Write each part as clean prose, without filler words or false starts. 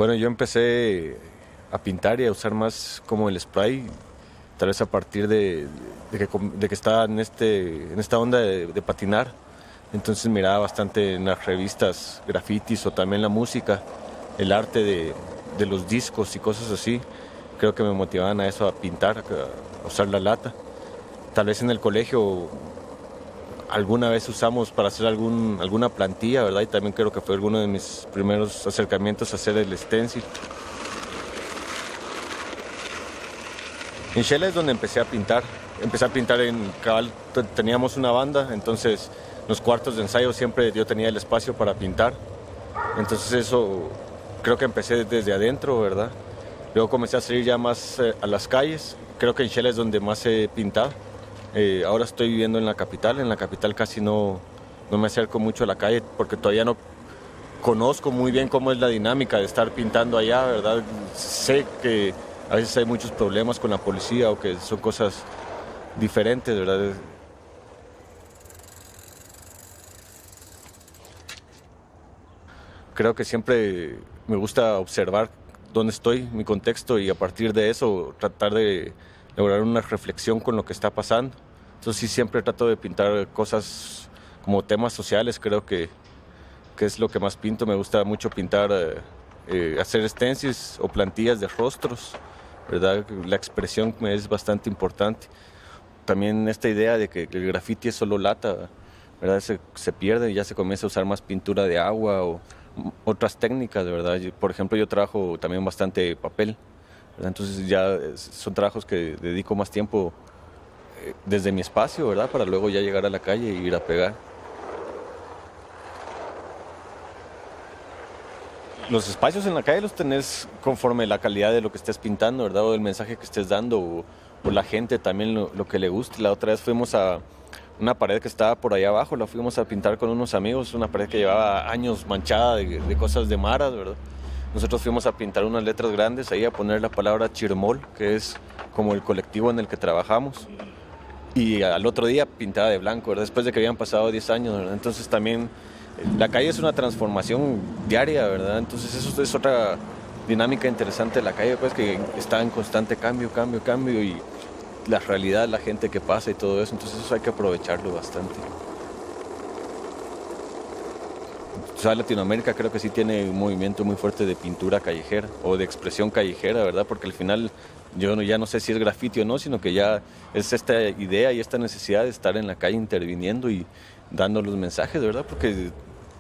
Bueno, yo empecé a pintar y a usar más como el spray, tal vez a partir de que estaba en esta onda de patinar. Entonces miraba bastante en las revistas grafitis o también la música, el arte de los discos y cosas así. Creo que me motivaban a eso, a pintar, a usar la lata. Tal vez en el colegio alguna vez usamos para hacer alguna plantilla, ¿verdad? Y también creo que fue alguno de mis primeros acercamientos a hacer el stencil. En Shela es donde empecé a pintar. Empecé a pintar en cabal, teníamos una banda, entonces los cuartos de ensayo siempre yo tenía el espacio para pintar. Entonces eso creo que empecé desde adentro, ¿verdad? Luego comencé a salir ya más a las calles. Creo que en Shela es donde más he pintado. Ahora estoy viviendo en la capital casi no me acerco mucho a la calle porque todavía no conozco muy bien cómo es la dinámica de estar pintando allá, ¿verdad? Sé que a veces hay muchos problemas con la policía o que son cosas diferentes, ¿verdad? Creo que siempre me gusta observar dónde estoy, mi contexto, y a partir de eso tratar de lograr una reflexión con lo que está pasando. Entonces sí, siempre trato de pintar cosas como temas sociales, creo que es lo que más pinto. Me gusta mucho pintar, hacer stencils o plantillas de rostros, ¿verdad? La expresión me es bastante importante. También esta idea de que el graffiti es solo lata, ¿verdad? Se pierde y ya se comienza a usar más pintura de agua o otras técnicas, ¿verdad? Por ejemplo, yo trabajo también bastante papel, ¿verdad? Entonces ya son trabajos que dedico más tiempo desde mi espacio, ¿verdad? Para luego ya llegar a la calle e ir a pegar. Los espacios en la calle los tenés conforme la calidad de lo que estés pintando, ¿verdad? O del mensaje que estés dando, o la gente también lo que le guste. La otra vez fuimos a una pared que estaba por allá abajo, la fuimos a pintar con unos amigos, una pared que llevaba años manchada de cosas de maras, ¿verdad? Nosotros fuimos a pintar unas letras grandes ahí, a poner la palabra Chirmol, que es como el colectivo en el que trabajamos. Y al otro día pintada de blanco, ¿verdad? Después de que habían pasado 10 años, ¿verdad? Entonces también la calle es una transformación diaria, ¿verdad? Entonces eso es otra dinámica interesante de la calle, pues que está en constante cambio, y la realidad, la gente que pasa y todo eso, entonces eso hay que aprovecharlo bastante. O sea, Latinoamérica creo que sí tiene un movimiento muy fuerte de pintura callejera o de expresión callejera, ¿verdad? Porque al final yo ya no sé si es grafiti o no, sino que ya es esta idea y esta necesidad de estar en la calle interviniendo y dando los mensajes, ¿verdad? Porque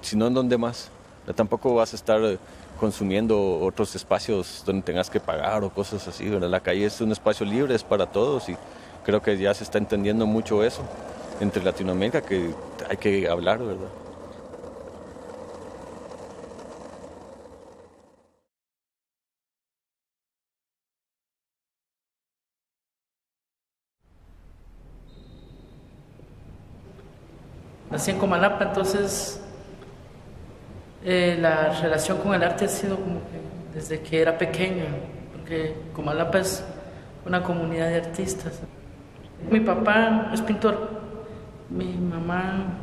si no, ¿en dónde más? Tampoco vas a estar consumiendo otros espacios donde tengas que pagar o cosas así, ¿verdad? La calle es un espacio libre, es para todos, y creo que ya se está entendiendo mucho eso entre Latinoamérica, que hay que hablar, ¿verdad? Nací en Comalapa, entonces la relación con el arte ha sido como que desde que era pequeña, porque Comalapa es una comunidad de artistas. Mi papá es pintor, mi mamá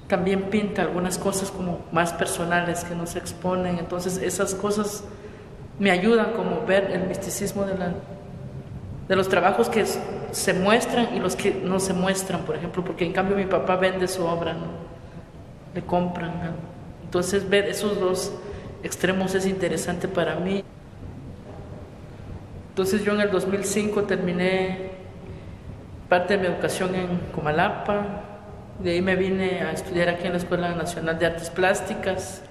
también pinta algunas cosas como más personales que no se exponen, entonces esas cosas me ayudan como ver el misticismo de los trabajos que se muestran y los que no se muestran, por ejemplo, porque en cambio mi papá vende su obra, ¿no? Le compran, ¿no? Entonces ver esos dos extremos es interesante para mí. Entonces yo en el 2005 terminé parte de mi educación en Comalapa, de ahí me vine a estudiar aquí en la Escuela Nacional de Artes Plásticas.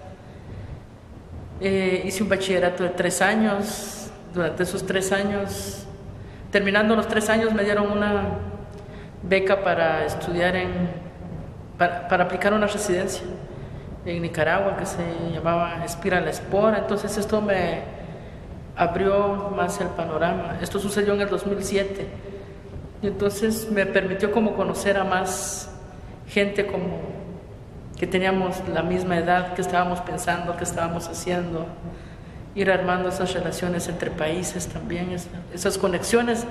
Hice un bachillerato de 3 años. Durante esos 3 años, terminando los 3 años, me dieron una beca para estudiar para aplicar una residencia en Nicaragua que se llamaba Espira la Espora. Entonces esto me abrió más el panorama. Esto sucedió en el 2007 y entonces me permitió como conocer a más gente como que teníamos la misma edad, que estábamos pensando, que estábamos haciendo, ir armando esas relaciones entre países también, esas conexiones.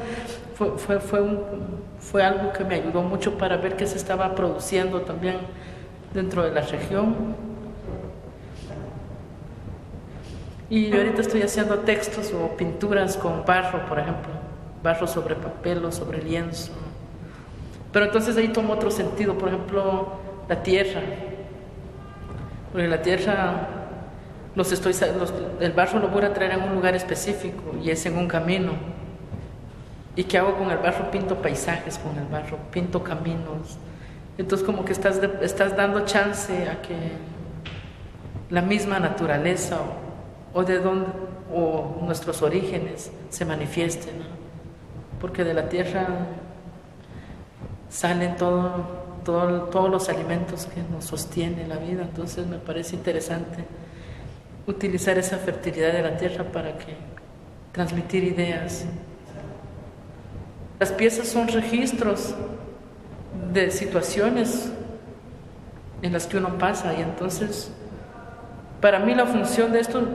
Fue algo que me ayudó mucho para ver qué se estaba produciendo también dentro de la región. Y yo ahorita estoy haciendo textos o pinturas con barro, por ejemplo, barro sobre papel o sobre lienzo. Pero entonces ahí toma otro sentido, por ejemplo, la tierra. Porque la tierra, el barro lo voy a traer en un lugar específico y es en un camino. ¿Y qué hago con el barro? Pinto paisajes con el barro, pinto caminos. Entonces como que estás dando chance a que la misma naturaleza o nuestros orígenes se manifiesten, ¿no? Porque de la tierra salen todos los alimentos que nos sostienen la vida. Entonces me parece interesante utilizar esa fertilidad de la tierra para transmitir ideas. Las piezas son registros de situaciones en las que uno pasa, y entonces para mí la función de esto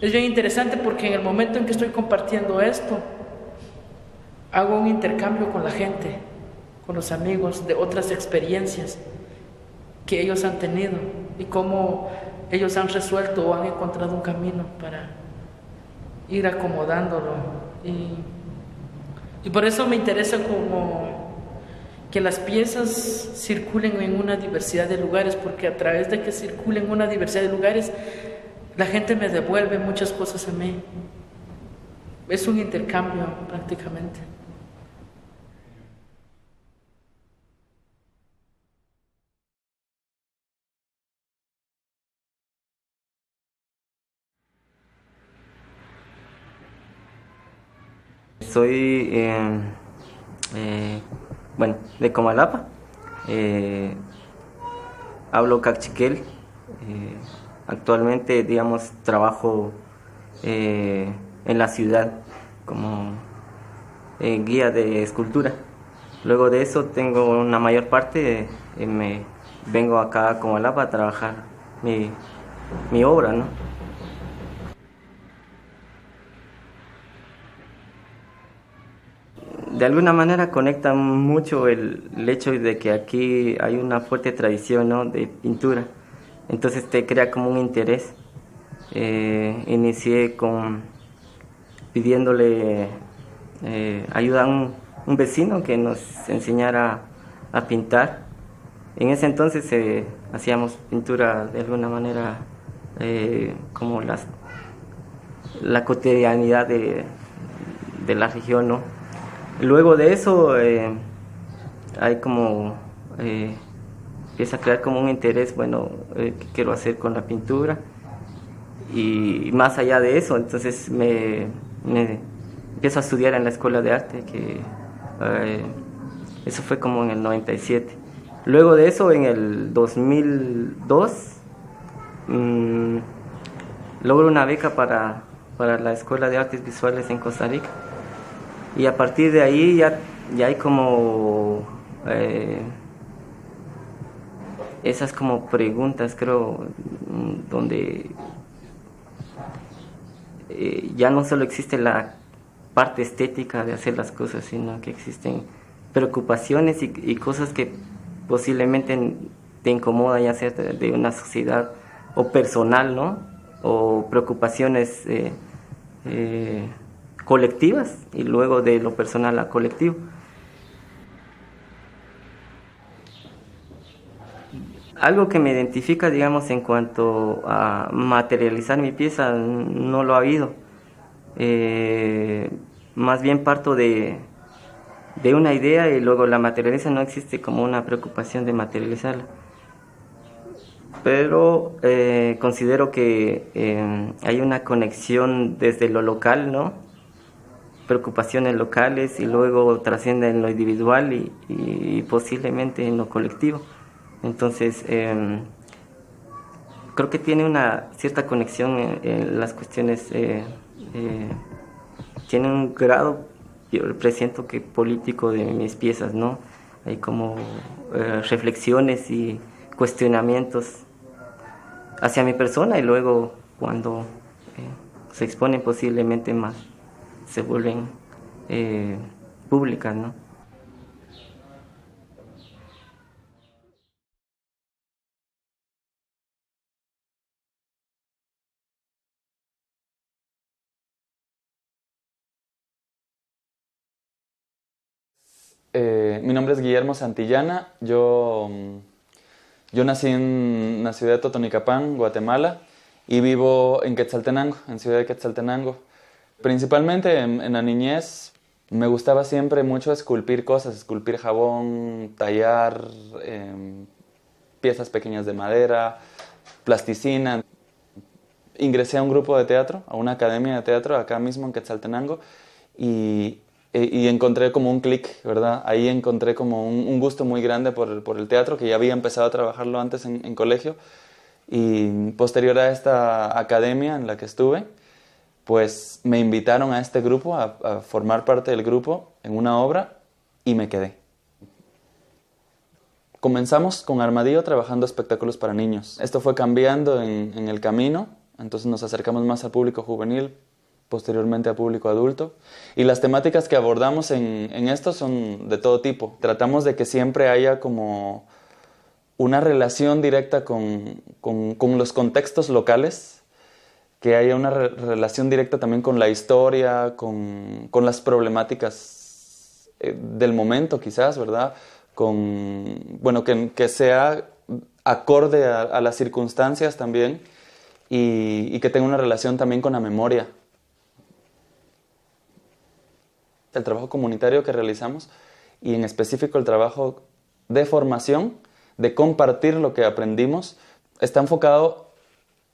es bien interesante, porque en el momento en que estoy compartiendo esto hago un intercambio con la gente, con los amigos, de otras experiencias que ellos han tenido y cómo ellos han resuelto o han encontrado un camino para ir acomodándolo. Y por eso me interesa como que las piezas circulen en una diversidad de lugares, porque a través de que circulen en una diversidad de lugares, la gente me devuelve muchas cosas a mí. Es un intercambio prácticamente. Soy, bueno, de Comalapa. Hablo cachiquel. Actualmente, digamos, trabajo en la ciudad como guía de escultura. Luego de eso tengo una mayor parte, me vengo acá a Comalapa a trabajar mi obra, ¿no? De alguna manera conecta mucho el hecho de que aquí hay una fuerte tradición, ¿no?, de pintura. Entonces te crea como un interés. Inicié pidiéndole ayuda a un vecino que nos enseñara a pintar. En ese entonces hacíamos pintura de alguna manera como la cotidianidad de la región, ¿no? Luego de eso hay como empieza a crear como un interés, bueno, ¿qué quiero hacer con la pintura? Y más allá de eso, entonces me empiezo a estudiar en la escuela de arte, que eso fue como en el 97. Luego de eso, en el 2002, logro una beca para la Escuela de Artes Visuales en Costa Rica. Y a partir de ahí ya hay como esas como preguntas, creo, donde ya no solo existe la parte estética de hacer las cosas, sino que existen preocupaciones y cosas que posiblemente te incomodan, ya sea de una sociedad o personal, ¿no? O preocupaciones colectivas, y luego de lo personal a colectivo. Algo que me identifica, digamos, en cuanto a materializar mi pieza, no lo ha habido. Más bien parto de una idea y luego la materializa. No existe como una preocupación de materializarla. Pero considero que hay una conexión desde lo local, ¿no? Preocupaciones locales, y luego trasciende en lo individual y posiblemente en lo colectivo. Entonces, creo que tiene una cierta conexión en las cuestiones, tiene un grado, yo presiento que político, de mis piezas, ¿no? Hay como reflexiones y cuestionamientos hacia mi persona, y luego cuando se exponen posiblemente más se vuelven públicas, ¿no? Mi nombre es Guillermo Santillana. Yo nací en la ciudad de Totonicapán, Guatemala, y vivo en Quetzaltenango, en Ciudad de Quetzaltenango. Principalmente en la niñez me gustaba siempre mucho esculpir cosas, esculpir jabón, tallar piezas pequeñas de madera, plasticina. Ingresé a un grupo de teatro, a una academia de teatro acá mismo en Quetzaltenango y encontré como un clic, ¿verdad? Ahí encontré como un gusto muy grande por el teatro, que ya había empezado a trabajarlo antes en colegio. Y posterior a esta academia en la que estuve, pues me invitaron a este grupo, a formar parte del grupo en una obra y me quedé. Comenzamos con Armadillo trabajando espectáculos para niños. Esto fue cambiando en el camino, entonces nos acercamos más al público juvenil, posteriormente al público adulto. Y las temáticas que abordamos en esto son de todo tipo. Tratamos de que siempre haya como una relación directa con los contextos locales, que haya una relación directa también con la historia, con las problemáticas del momento quizás, ¿verdad? Bueno, que sea acorde a las circunstancias también y que tenga una relación también con la memoria. El trabajo comunitario que realizamos y en específico el trabajo de formación, de compartir lo que aprendimos, está enfocado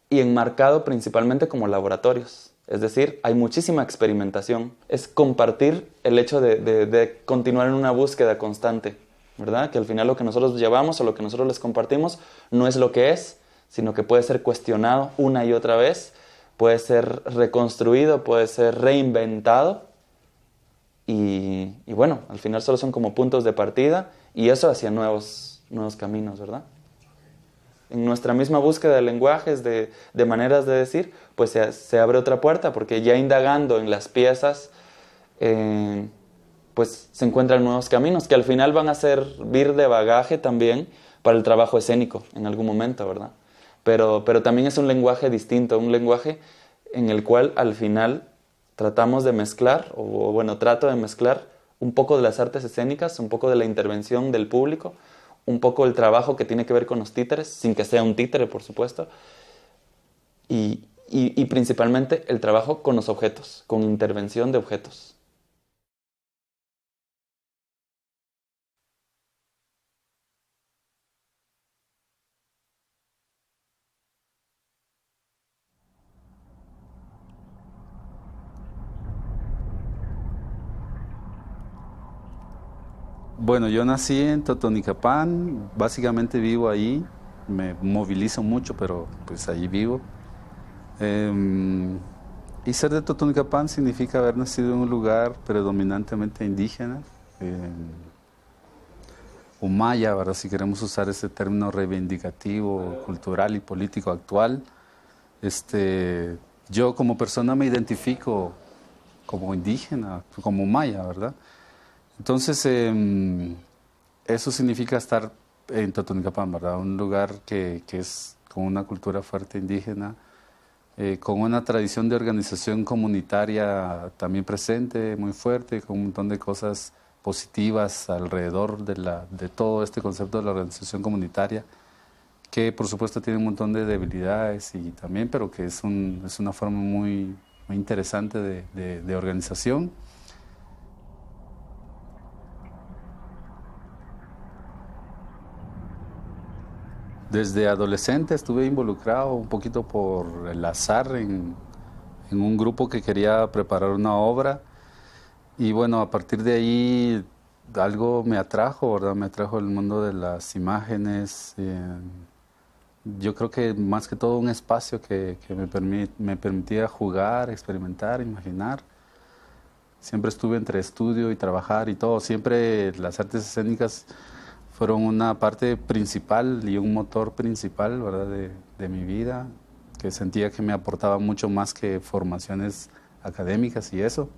y enmarcado principalmente como laboratorios. Es decir, hay muchísima experimentación. Es compartir el hecho de continuar en una búsqueda constante, ¿verdad? Que al final lo que nosotros llevamos o lo que nosotros les compartimos no es lo que es, sino que puede ser cuestionado una y otra vez, puede ser reconstruido, puede ser reinventado. Y bueno, al final solo son como puntos de partida y eso hacia nuevos caminos, ¿verdad? En nuestra misma búsqueda de lenguajes, de maneras de decir, pues se abre otra puerta porque ya indagando en las piezas, pues se encuentran nuevos caminos que al final van a servir de bagaje también para el trabajo escénico en algún momento, ¿verdad? Pero también es un lenguaje distinto, un lenguaje en el cual al final tratamos de mezclar, o bueno, trato de mezclar un poco de las artes escénicas, un poco de la intervención del público, un poco el trabajo que tiene que ver con los títeres, sin que sea un títere, por supuesto, y principalmente el trabajo con los objetos, con intervención de objetos. Bueno, yo nací en Totonicapán, básicamente vivo ahí, me movilizo mucho, pero pues ahí vivo. Y ser de Totonicapán significa haber nacido en un lugar predominantemente indígena, o maya, ¿verdad? Si queremos usar ese término reivindicativo, cultural y político actual. Yo como persona me identifico como indígena, como maya, ¿verdad? Entonces, eso significa estar en Totonicapán, ¿verdad? Un lugar que es con una cultura fuerte indígena, con una tradición de organización comunitaria también presente, muy fuerte, con un montón de cosas positivas alrededor de todo este concepto de la organización comunitaria, que por supuesto tiene un montón de debilidades y también, pero que es una forma muy, muy interesante de organización. Desde adolescente estuve involucrado un poquito por el azar en un grupo que quería preparar una obra y bueno, a partir de ahí algo me atrajo, ¿verdad? Me atrajo el mundo de las imágenes. Yo creo que más que todo un espacio que me permitía jugar, experimentar, imaginar. Siempre estuve entre estudio y trabajar y todo. Siempre las artes escénicas fueron una parte principal y un motor principal, ¿verdad? de mi vida, que sentía que me aportaba mucho más que formaciones académicas y eso.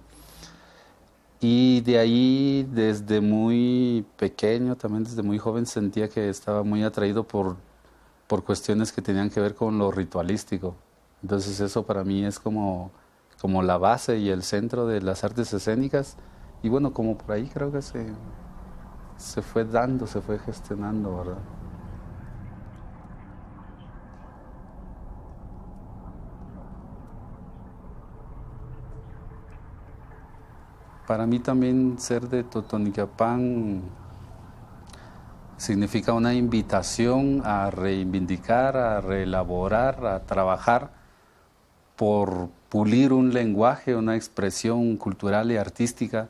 Y de ahí, desde muy pequeño, también desde muy joven, sentía que estaba muy atraído por cuestiones que tenían que ver con lo ritualístico. Entonces eso para mí es como la base y el centro de las artes escénicas. Y bueno, como por ahí creo que se fue dando, se fue gestionando, ¿verdad? Para mí también ser de Totonicapán significa una invitación a reivindicar, a reelaborar, a trabajar por pulir un lenguaje, una expresión cultural y artística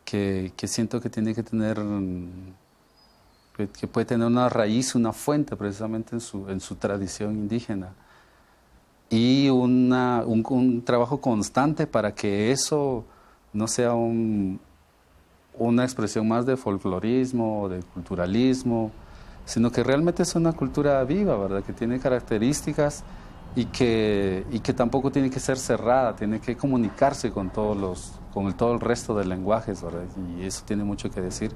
que siento que tiene que tener, que puede tener una raíz, una fuente precisamente en su tradición indígena. Y un trabajo constante para que eso no sea una expresión más de folclorismo, de culturalismo, sino que realmente es una cultura viva, ¿verdad? Que tiene características y que tampoco tiene que ser cerrada, tiene que comunicarse con todo el resto de lenguajes, ¿verdad? Y eso tiene mucho que decir.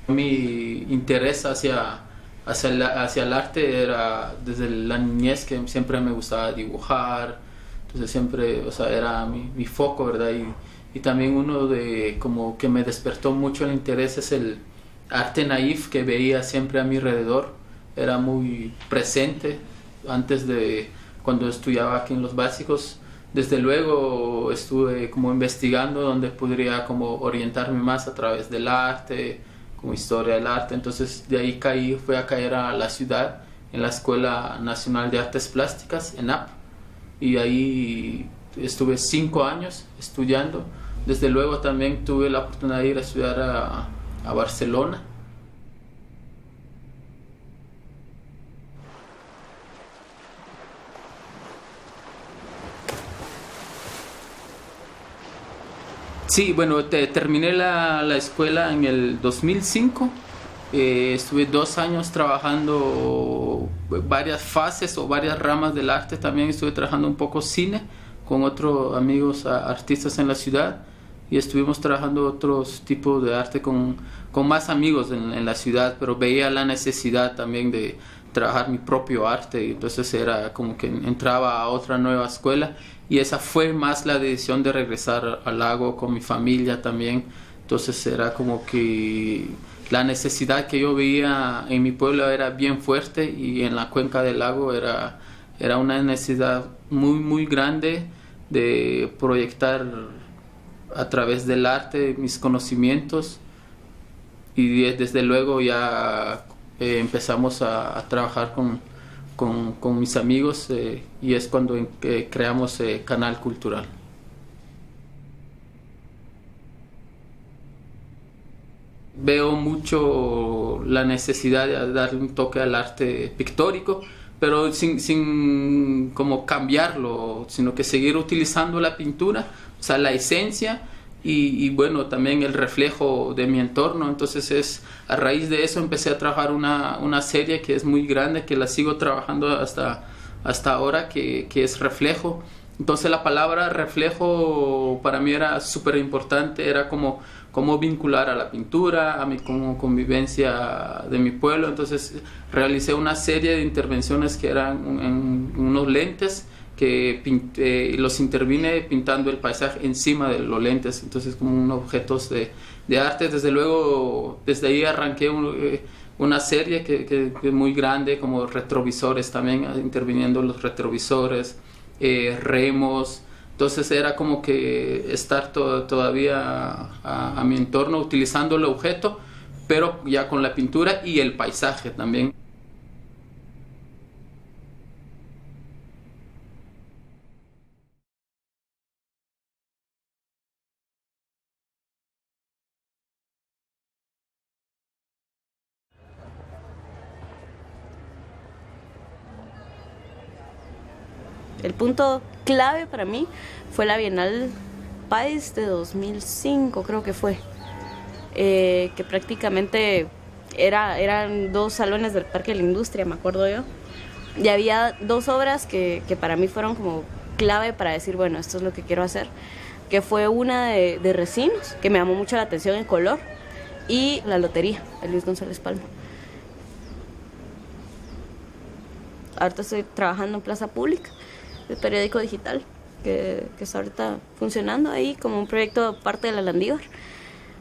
Mi interés hacia el arte era desde la niñez, que siempre me gustaba dibujar, entonces siempre, o sea, era mi foco, ¿verdad? Y también uno de como que me despertó mucho el interés es el arte naif que veía siempre a mi alrededor, era muy presente antes de cuando estudiaba aquí en los básicos. Desde luego estuve como investigando donde podría como orientarme más a través del arte, como historia del arte, entonces de ahí fui a caer a la ciudad en la Escuela Nacional de Artes Plásticas, ENAP, y ahí estuve 5 años estudiando. Desde luego también tuve la oportunidad de ir a estudiar a Barcelona. Sí, bueno, terminé la escuela en el 2005. Estuve 2 años trabajando varias fases o varias ramas del arte. También estuve trabajando un poco cine con otros amigos artistas en la ciudad. Y estuvimos trabajando otros tipos de arte con más amigos en la ciudad. Pero veía la necesidad también de trabajar mi propio arte. Y entonces era como que entraba a otra nueva escuela. Y esa fue más la decisión de regresar al lago con mi familia también. Entonces era como que la necesidad que yo veía en mi pueblo era bien fuerte y en la cuenca del lago era una necesidad muy, muy grande de proyectar a través del arte mis conocimientos. Y desde luego ya empezamos a trabajar con mis amigos y es cuando creamos Canal Cultural. Veo mucho la necesidad de darle un toque al arte pictórico, pero sin como cambiarlo, sino que seguir utilizando la pintura, o sea, la esencia y bueno, también el reflejo de mi entorno. Entonces a raíz de eso empecé a trabajar una serie que es muy grande, que la sigo trabajando hasta ahora, que es Reflejo. Entonces la palabra reflejo para mí era súper importante, era como vincular a la pintura, a mi convivencia de mi pueblo. Entonces realicé una serie de intervenciones que eran en unos lentes que los intervine pintando el paisaje encima de los lentes, entonces como unos objetos de arte. Desde luego, desde ahí arranqué una serie que es muy grande, como retrovisores también, interviniendo los retrovisores, remos. Entonces era como que estar todavía a mi entorno, utilizando el objeto, pero ya con la pintura y el paisaje también. El punto clave para mí fue la Bienal Páez de 2005, creo que fue, que prácticamente eran 2 salones del Parque de la Industria, me acuerdo yo, y había 2 obras que para mí fueron como clave para decir, bueno, esto es lo que quiero hacer, que fue una de Resinos, que me llamó mucho la atención en color, y La Lotería, de Luis González Palma. Ahorita estoy trabajando en Plaza Pública, el periódico digital, que está ahorita funcionando ahí como un proyecto parte de la Landívar.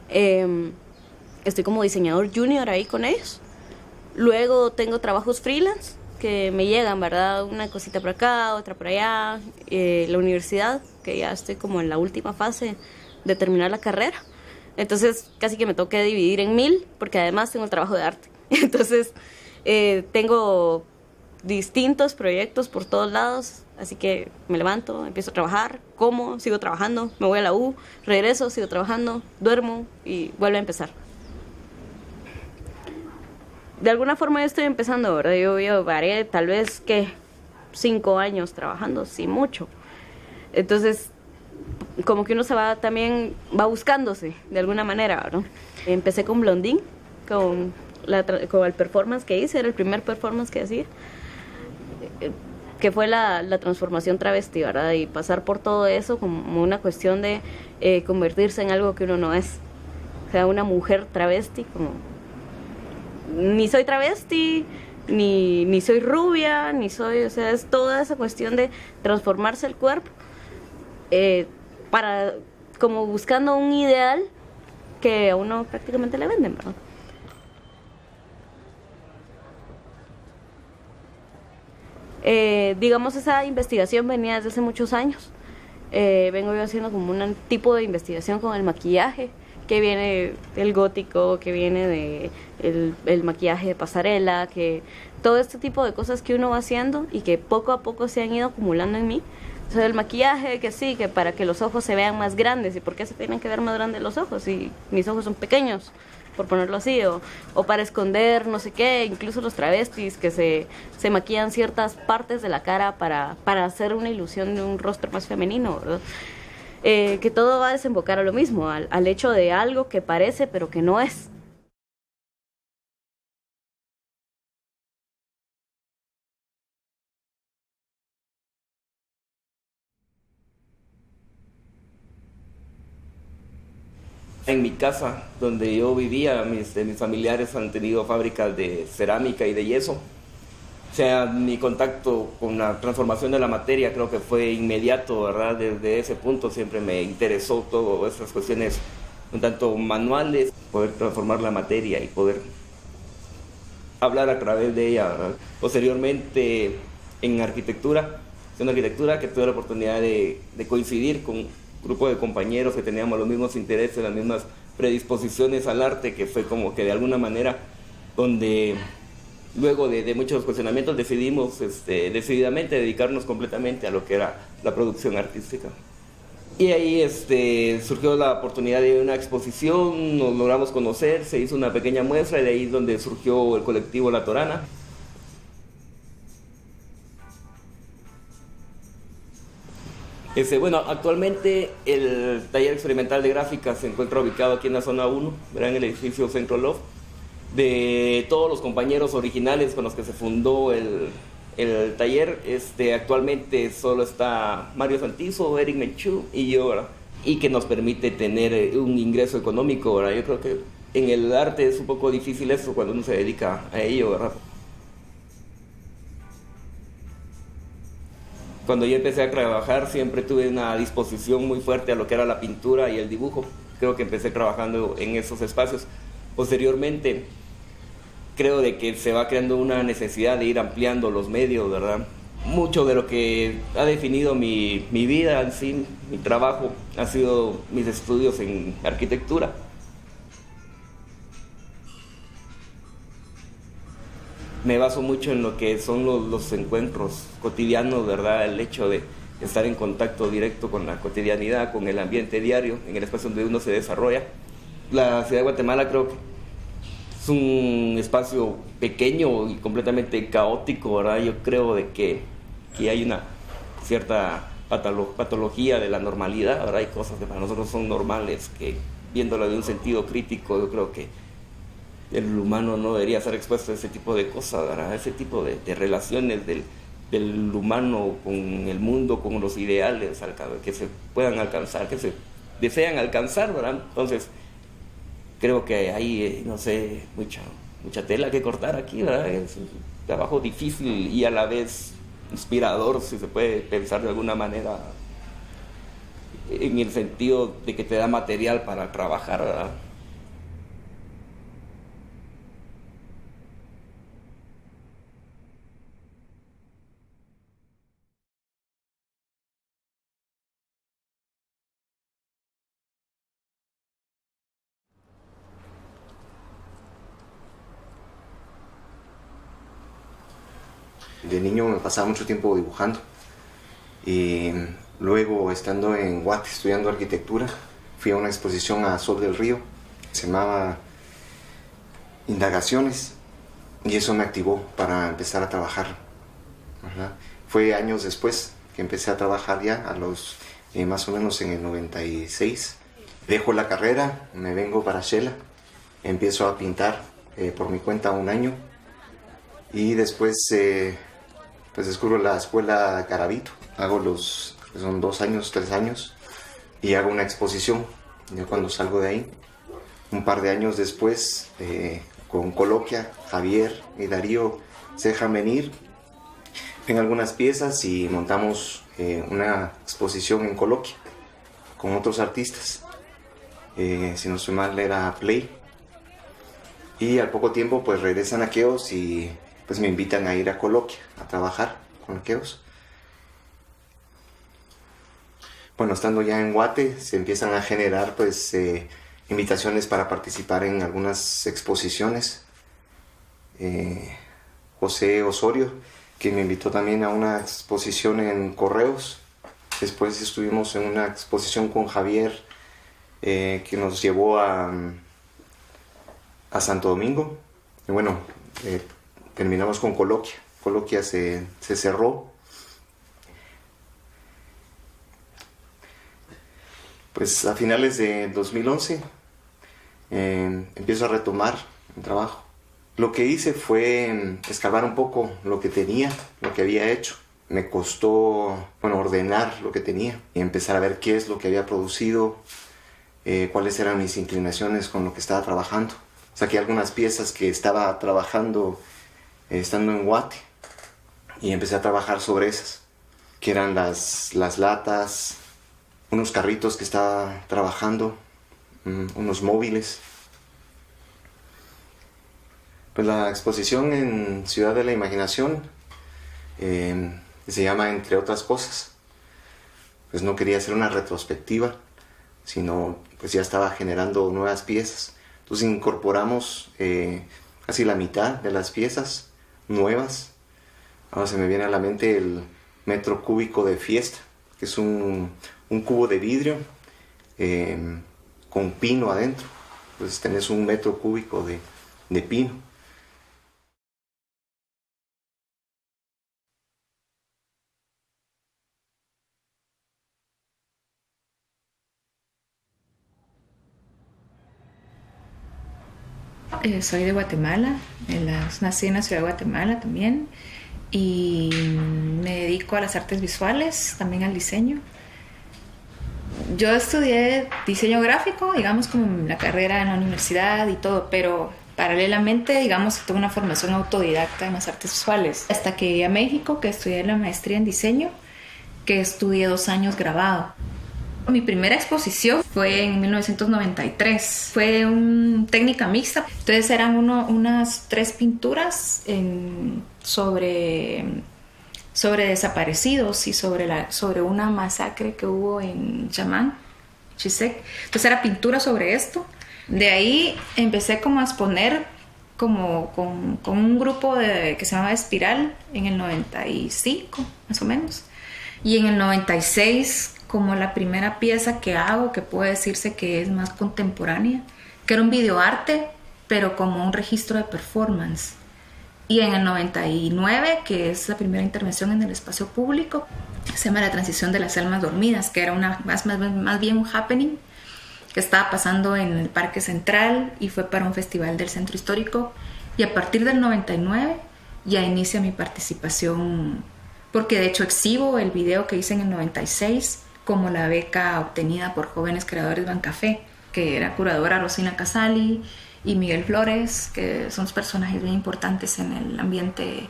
Estoy como diseñador junior ahí con ellos. Luego tengo trabajos freelance que me llegan, ¿verdad? Una cosita por acá, otra por allá. La universidad, que ya estoy como en la última fase de terminar la carrera. Entonces casi que me toca dividir en 1000, porque además tengo el trabajo de arte. Entonces tengo distintos proyectos por todos lados, así que me levanto, empiezo a trabajar, como, sigo trabajando, me voy a la U, regreso, sigo trabajando, duermo y vuelvo a empezar. De alguna forma yo estoy empezando, ¿verdad? Yo haré tal vez que 5 años trabajando, sí mucho. Entonces, como que uno se va también, va buscándose de alguna manera, ¿verdad? Empecé con Blondín, con el performance que hice, era el primer performance que hacía, que fue la transformación travesti, ¿verdad? Y pasar por todo eso como una cuestión de convertirse en algo que uno no es. O sea, una mujer travesti, como ni soy travesti, ni soy rubia, ni soy, o sea, es toda esa cuestión de transformarse el cuerpo para, como buscando un ideal que a uno prácticamente le venden, ¿verdad? Digamos, esa investigación venía desde hace muchos años. Vengo yo haciendo como un tipo de investigación con el maquillaje, que viene del gótico, que viene de el maquillaje de pasarela, que todo este tipo de cosas que uno va haciendo y que poco a poco se han ido acumulando en mí. O sea, el maquillaje, que sí, que para que los ojos se vean más grandes. ¿Y por qué se tienen que ver más grandes los ojos? Si mis ojos son pequeños, por ponerlo así, o para esconder no sé qué, incluso los travestis que se maquillan ciertas partes de la cara para hacer una ilusión de un rostro más femenino, ¿verdad? Que todo va a desembocar a lo mismo, al hecho de algo que parece pero que no es. En mi casa, donde yo vivía, mis familiares han tenido fábricas de cerámica y de yeso. O sea, mi contacto con la transformación de la materia creo que fue inmediato, ¿verdad? Desde ese punto siempre me interesó todas esas cuestiones un tanto manuales, poder transformar la materia y poder hablar a través de ella, ¿verdad? Posteriormente, en arquitectura, que tuve la oportunidad de coincidir con grupo de compañeros que teníamos los mismos intereses, las mismas predisposiciones al arte, que fue como que de alguna manera donde luego de muchos cuestionamientos decidimos decididamente dedicarnos completamente a lo que era la producción artística. Y ahí surgió la oportunidad de una exposición, nos logramos conocer, se hizo una pequeña muestra y de ahí es donde surgió el colectivo La Torana. Bueno, actualmente el taller experimental de gráfica se encuentra ubicado aquí en la zona 1, ¿verdad? En el edificio Centro Love. De todos los compañeros originales con los que se fundó el taller, actualmente solo está Mario Santizo, Eric Menchú y yo, ¿verdad? Y que nos permite tener un ingreso económico, ¿verdad? Yo creo que en el arte es un poco difícil eso cuando uno se dedica a ello, ¿verdad? Cuando yo empecé a trabajar siempre tuve una disposición muy fuerte a lo que era la pintura y el dibujo. Creo que empecé trabajando en esos espacios. Posteriormente, creo de que se va creando una necesidad de ir ampliando los medios, ¿verdad? Mucho de lo que ha definido mi vida en sí, mi trabajo, ha sido mis estudios en arquitectura. Me baso mucho en lo que son los encuentros cotidianos, ¿verdad? El hecho de estar en contacto directo con la cotidianidad, con el ambiente diario, en el espacio donde uno se desarrolla. La ciudad de Guatemala creo que es un espacio pequeño y completamente caótico, ¿verdad? Yo creo de que hay una cierta patología de la normalidad, ¿verdad? Hay cosas que para nosotros son normales, que viéndolo de un sentido crítico, yo creo que el humano no debería ser expuesto a ese tipo de cosas, ¿verdad? A ese tipo de relaciones del humano con el mundo, con los ideales que se puedan alcanzar, que se desean alcanzar, ¿verdad? Entonces, creo que hay, no sé, mucha tela que cortar aquí, ¿verdad? Es un trabajo difícil y a la vez inspirador, si se puede pensar de alguna manera, en el sentido de que te da material para trabajar, ¿verdad? De niño me pasaba mucho tiempo dibujando y luego, estando en Guate estudiando arquitectura, fui a una exposición a Sol del Río, se llamaba Indagaciones, y eso me activó para empezar a trabajar, ¿verdad? Fue años después que empecé a trabajar ya, a los más o menos en el 96. Dejo la carrera, me vengo para Shela, empiezo a pintar por mi cuenta un año, y después pues descubro la escuela Garavito. Hago son 2 años, 3 años, y hago una exposición. Yo cuando salgo de ahí, un par de años después, con Coloquia, Javier y Darío se dejan venir, ven algunas piezas y montamos una exposición en Coloquia con otros artistas. Si no estoy mal, era Play. Y al poco tiempo pues regresan a Queos y pues me invitan a ir a Coloquia a trabajar con Queos. Bueno, estando ya en Guate, se empiezan a generar pues invitaciones para participar en algunas exposiciones. José Osorio, que me invitó también a una exposición en Correos. Después estuvimos en una exposición con Javier, que nos llevó a Santo Domingo. Y bueno, terminamos con Coloquia. Coloquia se cerró. Pues a finales de 2011 empiezo a retomar el trabajo. Lo que hice fue escarbar un poco lo que tenía, lo que había hecho. Me costó, ordenar lo que tenía y empezar a ver qué es lo que había producido, cuáles eran mis inclinaciones con lo que estaba trabajando. Saqué algunas piezas que estaba trabajando estando en Guate y empecé a trabajar sobre esas, que eran las latas, unos carritos que estaba trabajando, unos móviles. Pues la exposición en Ciudad de la Imaginación se llama Entre otras cosas. Pues no quería hacer una retrospectiva, sino pues ya estaba generando nuevas piezas. Entonces incorporamos casi la mitad de las piezas nuevas. Ahora se me viene a la mente el metro cúbico de fiesta, que es un cubo de vidrio con pino adentro. Entonces tenés un metro cúbico de pino. Soy de Guatemala, nací en la ciudad de Guatemala también, y me dedico a las artes visuales, también al diseño. Yo estudié diseño gráfico, digamos, como la carrera en la universidad y todo, pero paralelamente, digamos, tuve una formación autodidacta en las artes visuales. Hasta que llegué a México, que estudié la maestría en diseño, que estudié 2 años grabado. Mi primera exposición fue en 1993. Fue una técnica mixta. Entonces eran unas 3 pinturas sobre desaparecidos y sobre una masacre que hubo en Chamán, Chisec. Entonces era pintura sobre esto. De ahí empecé como a exponer como con un grupo que se llamaba Espiral en el 95, más o menos. Y en el 96, como la primera pieza que hago, que puede decirse que es más contemporánea, que era un videoarte, pero como un registro de performance. Y en el 99, que es la primera intervención en el espacio público, se llama La transición de las almas dormidas, que era más bien un happening que estaba pasando en el Parque Central y fue para un festival del Centro Histórico. Y a partir del 99 ya inicia mi participación porque de hecho exhibo el video que hice en el 96 como la beca obtenida por Jóvenes Creadores Bancafé, que era curadora Rosina Casali y Miguel Flores, que son personajes bien importantes en el ambiente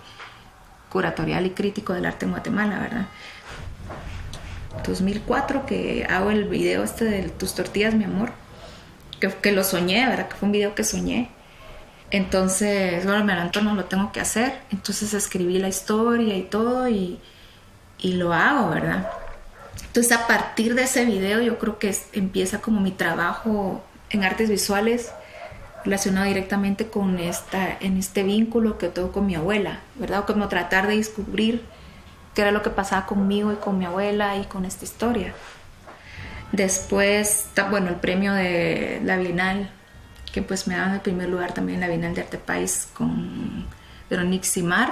curatorial y crítico del arte en Guatemala, ¿verdad? 2004 que hago el video este de Tus tortillas, mi amor, que lo soñé, ¿verdad? Que fue un video que soñé. Entonces, bueno, me adelanto, no lo tengo que hacer. Entonces escribí la historia y todo y lo hago, ¿verdad? Entonces, a partir de ese video, yo creo que empieza como mi trabajo en artes visuales relacionado directamente con en este vínculo que tengo con mi abuela, ¿verdad? O como tratar de descubrir qué era lo que pasaba conmigo y con mi abuela y con esta historia. Después, bueno, el premio de la Bienal, que pues me daban el primer lugar también en la Bienal de Arte País con Veronique Simard,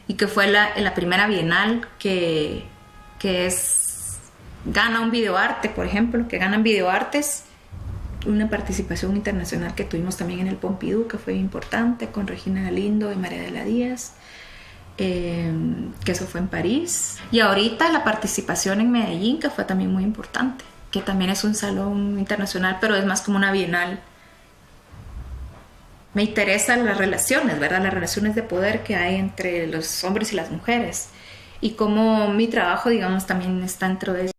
y que fue la primera Bienal que gana un videoarte, por ejemplo, que ganan videoartes, una participación internacional que tuvimos también en el Pompidou, que fue importante, con Regina Galindo y María de la Díaz, que eso fue en París. Y ahorita la participación en Medellín, que fue también muy importante, que también es un salón internacional, pero es más como una bienal. Me interesan las relaciones, ¿verdad? Las relaciones de poder que hay entre los hombres y las mujeres. Y cómo mi trabajo, digamos, también está dentro de